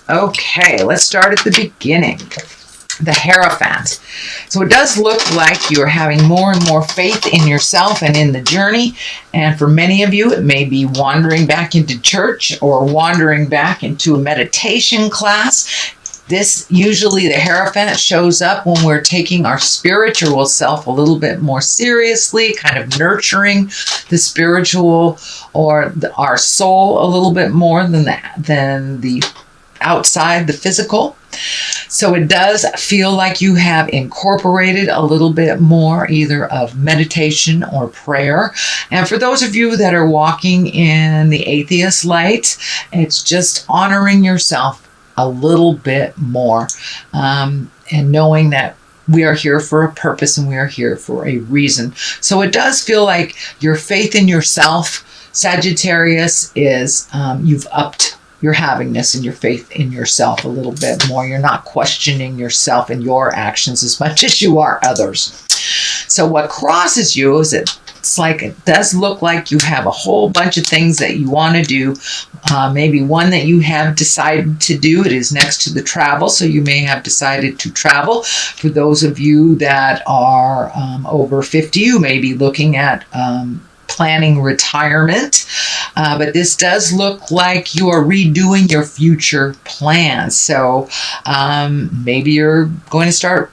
Okay, let's start at the beginning. The Hierophant. So it does look like you're having more and more faith in yourself and in the journey. And for many of you, it may be wandering back into church or wandering back into a meditation class. This usually, the Hierophant shows up when we're taking our spiritual self a little bit more seriously, kind of nurturing the spiritual or our soul a little bit more than the outside, the physical. So it does feel like you have incorporated a little bit more either of meditation or prayer. And for those of you that are walking in the atheist light, it's just honoring yourself a little bit more, and knowing that we are here for a purpose and we are here for a reason. So it does feel like your faith in yourself, Sagittarius, is you've upped your havingness and your faith in yourself a little bit more. You're not questioning yourself and your actions as much as you are others. So what crosses you is it does look like you have a whole bunch of things that you want to do. Maybe one that you have decided to do. It is next to the travel, so you may have decided to travel. For those of you that are over 50, you may be looking at planning retirement. But this does look like you are redoing your future plans. So maybe you're going to start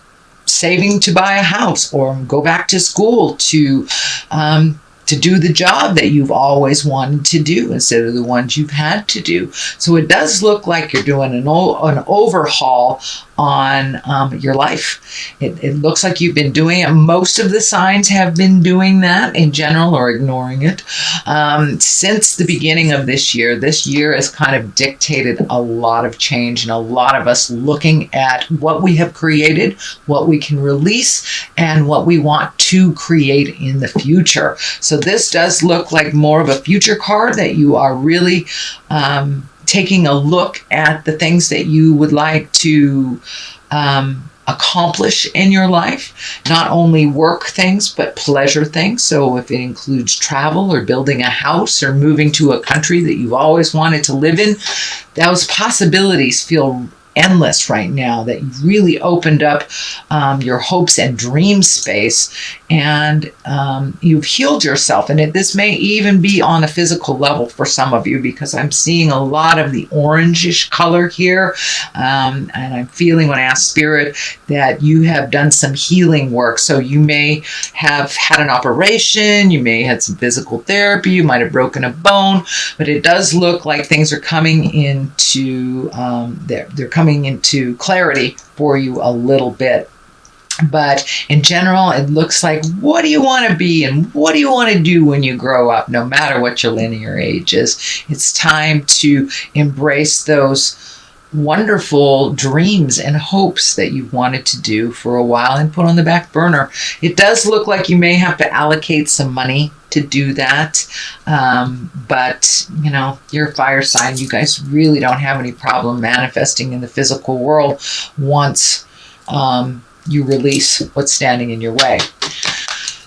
saving to buy a house or go back to school to do the job that you've always wanted to do instead of the ones you've had to do. So it does look like you're doing an overhaul on your life. It looks like you've been doing it. Most of the signs have been doing that in general or ignoring it since the beginning of this year. This year has kind of dictated a lot of change and a lot of us looking at what we have created, what we can release, and what we want to create in the future. So this does look like more of a future card that you are really taking a look at the things that you would like to accomplish in your life, not only work things, but pleasure things. So if it includes travel or building a house or moving to a country that you've always wanted to live in, those possibilities feel endless right now, that you've really opened up your hopes and dream space, and you've healed yourself. And this may even be on a physical level for some of you, because I'm seeing a lot of the orangish color here, and I'm feeling, when I ask Spirit, that you have done some healing work. So you may have had an operation, you may have had some physical therapy, you might have broken a bone, but it does look like things are coming into they're coming into clarity for you a little bit. But in general, it looks like, what do you want to be and what do you want to do when you grow up, no matter what your linear age is? It's time to embrace those wonderful dreams and hopes that you've wanted to do for a while and put on the back burner. It does look like you may have to allocate some money to do that. But, you know, you're a fire sign. You guys really don't have any problem manifesting in the physical world once you release what's standing in your way.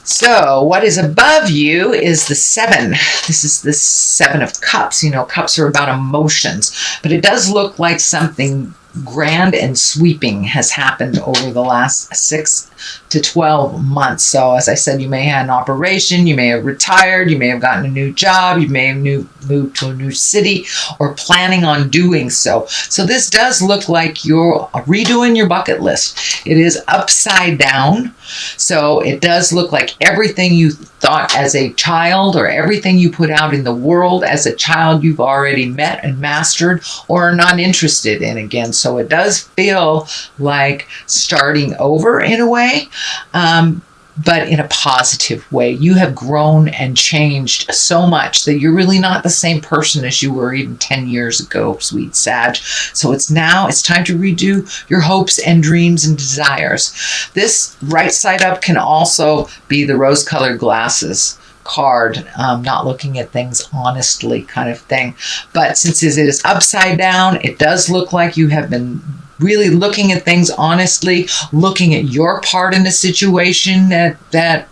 So what is above you is the 7. This is the 7 of Cups. You know, cups are about emotions, but it does look like something grand and sweeping has happened over the last 6 to 12 months. So as I said, you may have had an operation, you may have retired, you may have gotten a new job, you may have moved to a new city or planning on doing so. So this does look like you're redoing your bucket list. It is upside down. So it does look like everything you thought as a child or everything you put out in the world as a child you've already met and mastered or are not interested in again. So it does feel like starting over in a way, but in a positive way. You have grown and changed so much that you're really not the same person as you were even 10 years ago, sweet Sag. So it's time to redo your hopes and dreams and desires. This right side up can also be the rose-colored glasses card, not looking at things honestly kind of thing. But since it is upside down, it does look like you have been really looking at things honestly, looking at your part in the situation that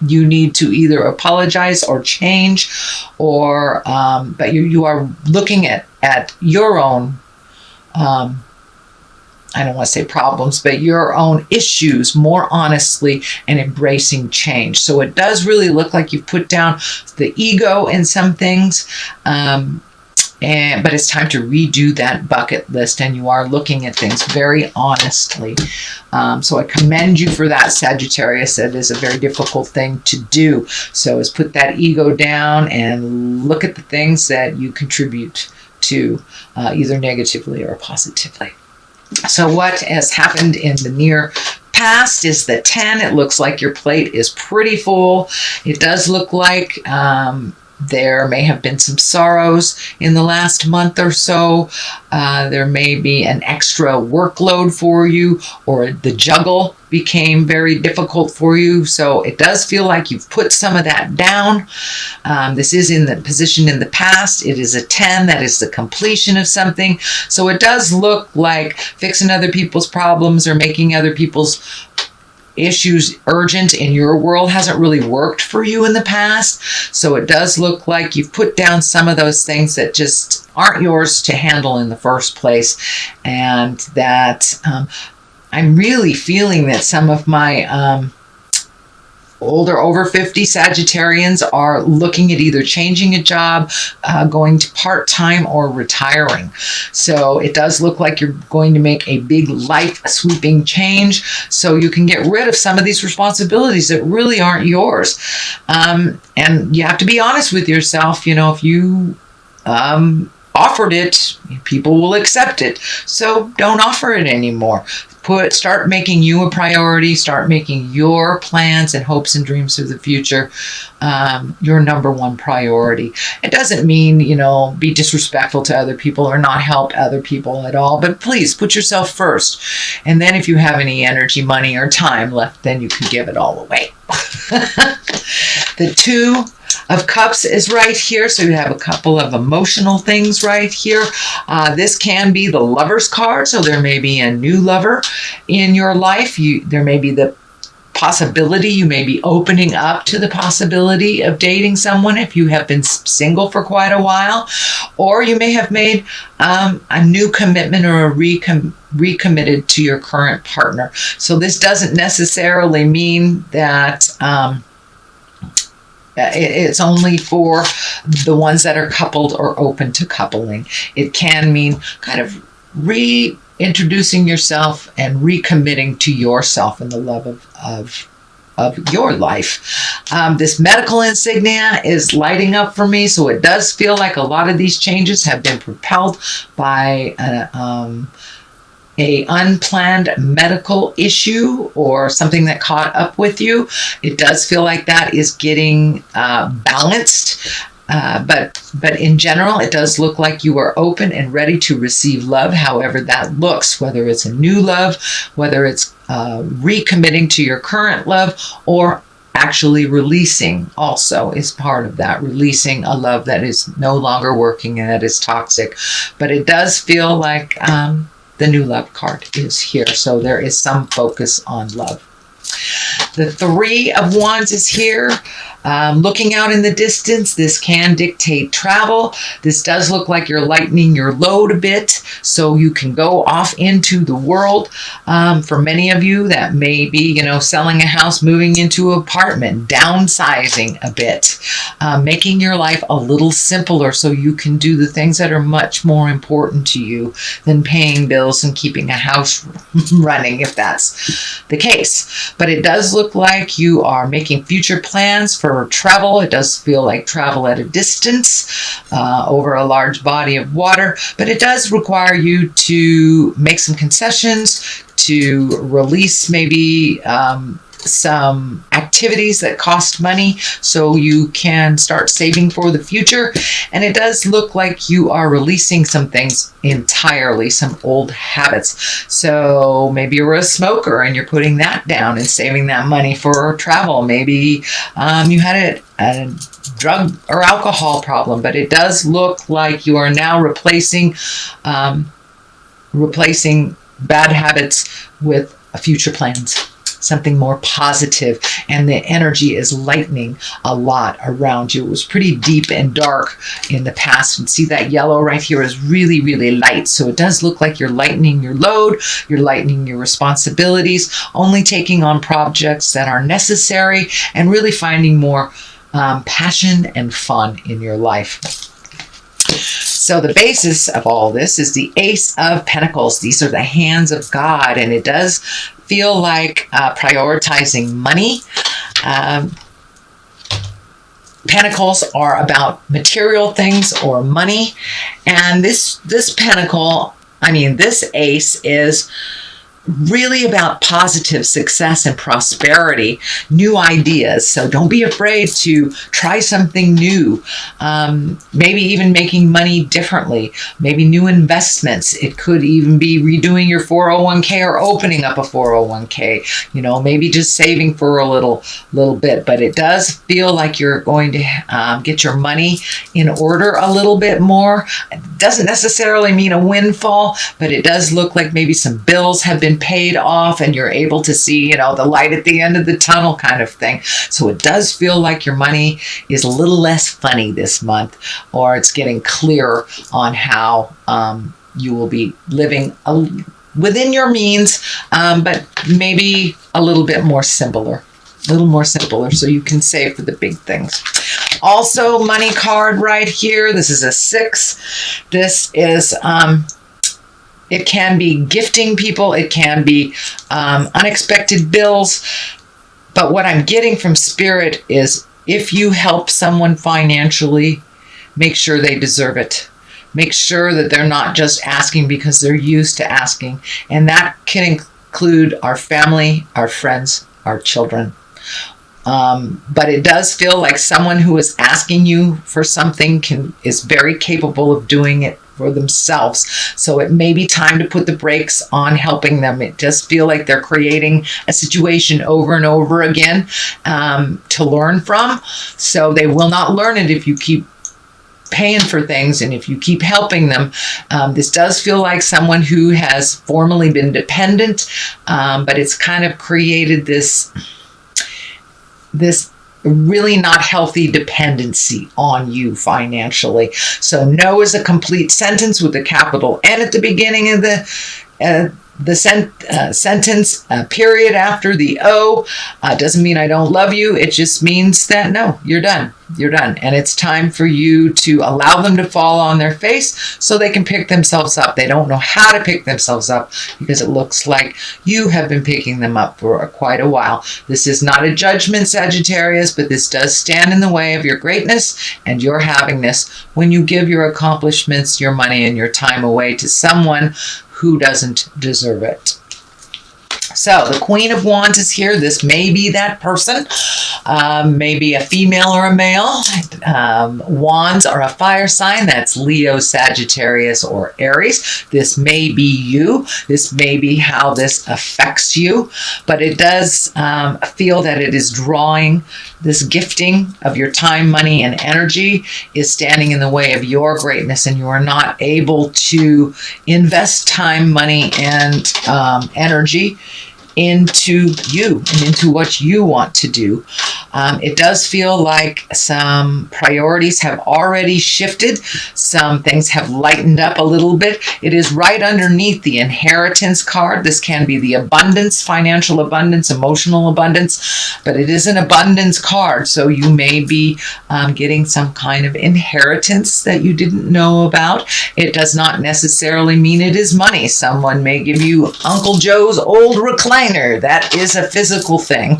you need to either apologize or change, or but you are looking at your own I don't want to say problems, but your own issues more honestly and embracing change. So it does really look like you've put down the ego in some things, but it's time to redo that bucket list, and you are looking at things very honestly. So I commend you for that, Sagittarius. That is a very difficult thing to do. So is put that ego down and look at the things that you contribute to, either negatively or positively. So what has happened in the near past is the 10. It looks like your plate is pretty full. It does look like there may have been some sorrows in the last month or so. There may be an extra workload for you, or the juggle became very difficult for you. So it does feel like you've put some of that down. This is in the position in the past. It is a 10. That is the completion of something. So it does look like fixing other people's problems or making other people's issues urgent in your world hasn't really worked for you in the past. So it does look like you've put down some of those things that just aren't yours to handle in the first place. And that I'm really feeling that some of my older, over 50 Sagittarians are looking at either changing a job, going to part-time, or retiring. So it does look like you're going to make a big life sweeping change, so you can get rid of some of these responsibilities that really aren't yours. And you have to be honest with yourself. You know, if you offered it, people will accept it. So don't offer it anymore. Start making you a priority. Start making your plans and hopes and dreams for the future your number one priority. It doesn't mean, be disrespectful to other people or not help other people at all, but please put yourself first. And then if you have any energy, money, or time left, then you can give it all away. The 2 of Cups is right here, so you have a couple of emotional things right here. This can be the Lover's card, so there may be a new lover in your life. There may be the possibility, you may be opening up to the possibility of dating someone if you have been single for quite a while, or you may have made a new commitment or recommitted to your current partner. So this doesn't necessarily mean that it's only for the ones that are coupled or open to coupling. It can mean kind of reintroducing yourself and recommitting to yourself in the love of your life. This medical insignia is lighting up for me, so it does feel like a lot of these changes have been propelled by a unplanned medical issue or something that caught up with you. It does feel like that is getting balanced. But in general, it does look like you are open and ready to receive love, however that looks, whether it's a new love, whether it's recommitting to your current love, or actually releasing also is part of that, releasing a love that is no longer working and that is toxic. But it does feel like the new love card is here, so there is some focus on love. The 3 of Wands is here. Looking out in the distance, this can dictate travel. This does look like you're lightening your load a bit so you can go off into the world. For many of you, that may be, selling a house, moving into an apartment, downsizing a bit, making your life a little simpler so you can do the things that are much more important to you than paying bills and keeping a house running, if that's the case. But it does look like you are making future plans for travel. It does feel like travel at a distance over a large body of water, but it does require you to make some concessions, to release maybe some activities that cost money so you can start saving for the future. And it does look like you are releasing some things entirely, some old habits. So maybe you're a smoker and you're putting that down and saving that money for travel. Maybe you had a drug or alcohol problem, but it does look like you are now replacing bad habits with future plans. something more positive, and the energy is lightening a lot around you. It was pretty deep and dark in the past. And see that yellow right here is really, really light. So it does look like you're lightening your load, you're lightening your responsibilities, only taking on projects that are necessary, and really finding more passion and fun in your life. So the basis of all this is the Ace of Pentacles. These are the hands of God, and it does feel like prioritizing money. Pentacles are about material things or money, and this ace is really about positive success and prosperity, new ideas. So don't be afraid to try something new. Maybe even making money differently, maybe new investments. It could even be redoing your 401k or opening up a 401k, maybe just saving for a little bit. But it does feel like you're going to get your money in order a little bit more. It doesn't necessarily mean a windfall, but it does look like maybe some bills have been paid off and you're able to see, the light at the end of the tunnel kind of thing. So it does feel like your money is a little less funny this month, or it's getting clearer on how you will be living within your means, but maybe a little bit more simpler. So you can save for the big things. Also, money card right here. This is a 6. This is it can be gifting people. It can be unexpected bills. But what I'm getting from Spirit is if you help someone financially, make sure they deserve it. Make sure that they're not just asking because they're used to asking. And that can include our family, our friends, our children. But it does feel like someone who is asking you for something is very capable of doing it for themselves. So it may be time to put the brakes on helping them. It does feel like they're creating a situation over and over again to learn from. So they will not learn it if you keep paying for things and if you keep helping them. This does feel like someone who has formerly been dependent, but it's kind of created this really not healthy dependency on you financially. So no is a complete sentence with a capital N at the beginning of the sentence, period after the O. Doesn't mean I don't love you. It just means that no, you're done. You're done. And it's time for you to allow them to fall on their face so they can pick themselves up. They don't know how to pick themselves up because it looks like you have been picking them up for quite a while. This is not a judgment, Sagittarius, but this does stand in the way of your greatness and your happiness when you give your accomplishments, your money, and your time away to someone who doesn't deserve it. So the Queen of Wands is here. This may be that person, maybe a female or a male. Wands are a fire sign. That's Leo, Sagittarius, or Aries. This may be you. This may be how this affects you. But it does feel that it is drawing this gifting of your time, money, and energy is standing in the way of your greatness, and you are not able to invest time, money, and energy into you and into what you want to do. It does feel like some priorities have already shifted. Some things have lightened up a little bit. It is right underneath the inheritance card. This can be the abundance, financial abundance, emotional abundance, but it is an abundance card. So you may be getting some kind of inheritance that you didn't know about. It does not necessarily mean it is money. Someone may give you Uncle Joe's old recliner. That is a physical thing.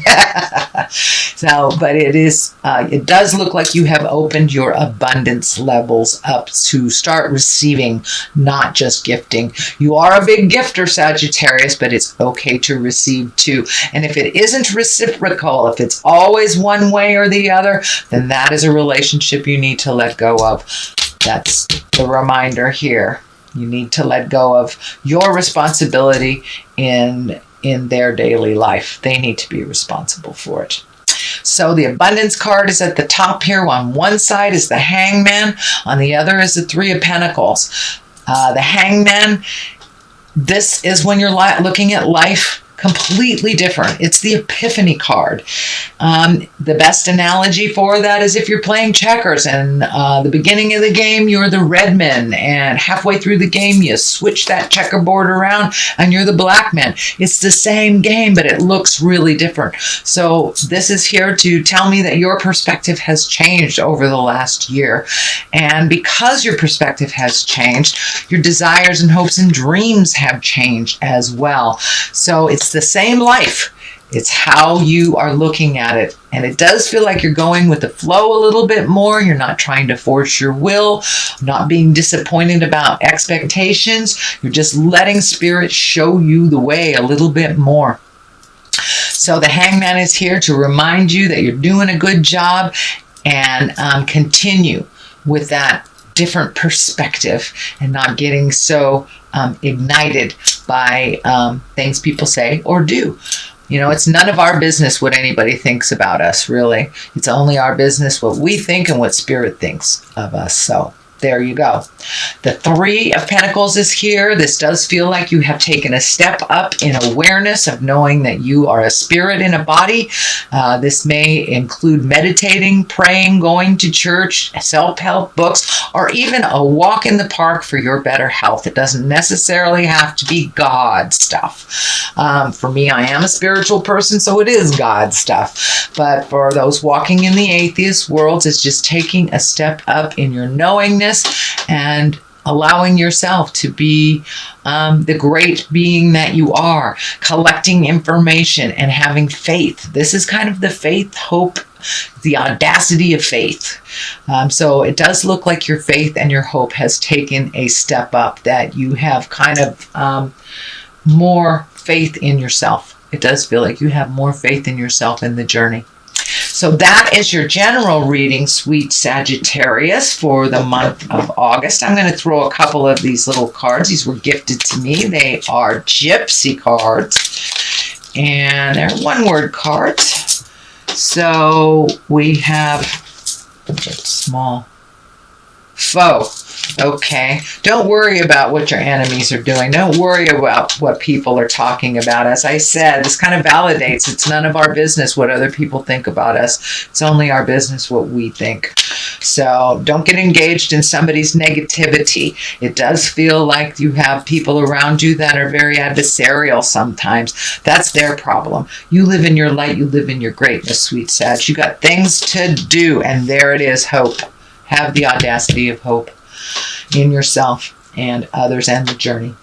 But it does look like you have opened your abundance levels up to start receiving, not just gifting. You are a big gifter, Sagittarius, but it's okay to receive too. And if it isn't reciprocal, if it's always one way or the other, then that is a relationship you need to let go of. That's the reminder here. You need to let go of your responsibility in their daily life. They need to be responsible for it. So the abundance card is at the top here. On one side is the Hangman. On the other is the Three of Pentacles. The Hangman, this is when you're looking at life completely different. It's the Epiphany card. The best analogy for that is if you're playing checkers and the beginning of the game, you're the red man, and halfway through the game, you switch that checkerboard around and you're the black man. It's the same game, but it looks really different. So this is here to tell me that your perspective has changed over the last year. And because your perspective has changed, your desires and hopes and dreams have changed as well. So it's the same life. It's how you are looking at it. And it does feel like you're going with the flow a little bit more. You're not trying to force your will, not being disappointed about expectations. You're just letting Spirit show you the way a little bit more. So the Hangman is here to remind you that you're doing a good job, and continue with that different perspective and not getting so ignited by things people say or do. You know, it's none of our business what anybody thinks about us, really. It's only our business what we think and what Spirit thinks of us. So there you go. The Three of Pentacles is here. This does feel like you have taken a step up in awareness of knowing that you are a spirit in a body. This may include meditating, praying, going to church, self-help books, or even a walk in the park for your better health. It doesn't necessarily have to be God stuff. For me, I am a spiritual person, so it is God stuff. But for those walking in the atheist world, it's just taking a step up in your knowingness and allowing yourself to be the great being that you are, collecting information and having faith. This is kind of the faith, hope, the audacity of faith. So it does look like your faith and your hope has taken a step up, that you have kind of more faith in yourself. It does feel like you have more faith in yourself in the journey. So that is your general reading, sweet Sagittarius, for the month of August. I'm going to throw a couple of these little cards. These were gifted to me. They are Gypsy cards, and they're one-word cards. So we have small foe. Okay, don't worry about what your enemies are doing. Don't worry about what people are talking about. As I said, this kind of validates it's none of our business what other people think about us. It's only our business what we think. So don't get engaged in somebody's negativity. It does feel like you have people around you that are very adversarial sometimes. That's their problem. You live in your light. You live in your greatness, sweet Sag. You got things to do, and there it is, hope. Have the audacity of hope in yourself and others and the journey.